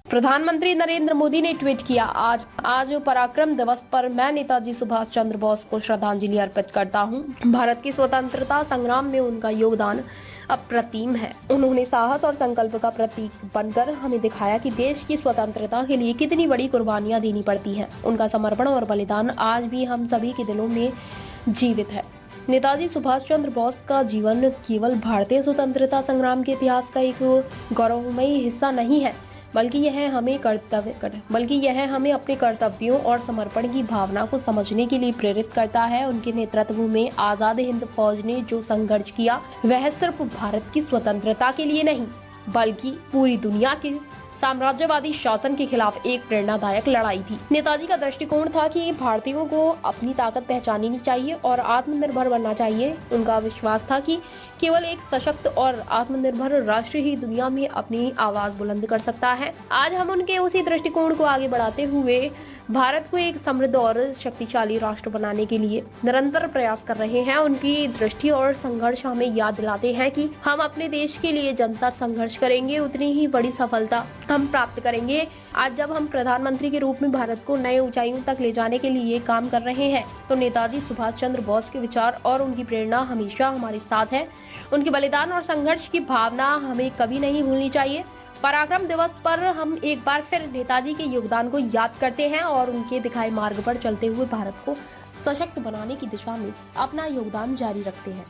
प्रधानमंत्री नरेंद्र मोदी ने ट्वीट किया, आज पराक्रम दिवस पर मैं नेताजी सुभाष चंद्र बोस को श्रद्धांजलि अर्पित करता हूं। भारत की स्वतंत्रता संग्राम में उनका योगदान अप्रतिम है। उन्होंने साहस और संकल्प का प्रतीक बनकर हमें दिखाया कि देश की स्वतंत्रता के लिए कितनी बड़ी कुर्बानियां देनी पड़ती हैं। उनका समर्पण और बलिदान आज भी हम सभी के दिलों में जीवित है। नेताजी सुभाष चंद्र बोस का जीवन केवल भारतीय स्वतंत्रता संग्राम के इतिहास का एक गौरवमयी हिस्सा नहीं है, बल्कि यह हमें अपने कर्तव्यों और समर्पण की भावना को समझने के लिए प्रेरित करता है। उनके नेतृत्व में आजाद हिंद फौज ने जो संघर्ष किया, वह सिर्फ भारत की स्वतंत्रता के लिए नहीं, बल्कि पूरी दुनिया के साम्राज्यवादी शासन के खिलाफ एक प्रेरणादायक लड़ाई थी। नेताजी का दृष्टिकोण था कि भारतीयों को अपनी ताकत पहचाननी चाहिए और आत्मनिर्भर बनना चाहिए। उनका विश्वास था कि केवल एक सशक्त और आत्मनिर्भर राष्ट्र ही दुनिया में अपनी आवाज बुलंद कर सकता है। आज हम उनके उसी दृष्टिकोण को आगे बढ़ाते हुए भारत को एक समृद्ध और शक्तिशाली राष्ट्र बनाने के लिए निरंतर प्रयास कर रहे हैं। उनकी दृष्टि और संघर्ष हमें याद दिलाते हैं कि हम अपने देश के लिए जंतर संघर्ष करेंगे, उतनी ही बड़ी सफलता हम प्राप्त करेंगे। आज जब हम प्रधानमंत्री के रूप में भारत को नए ऊंचाइयों तक ले जाने के लिए काम कर रहे हैं, तो नेताजी सुभाष चंद्र बोस के विचार और उनकी प्रेरणा हमेशा हमारे साथ है। उनके बलिदान और संघर्ष की भावना हमें कभी नहीं भूलनी चाहिए। पराक्रम दिवस पर हम एक बार फिर नेताजी के योगदान को याद करते हैं और उनके दिखाए मार्ग पर चलते हुए भारत को सशक्त बनाने की दिशा में अपना योगदान जारी रखते हैं।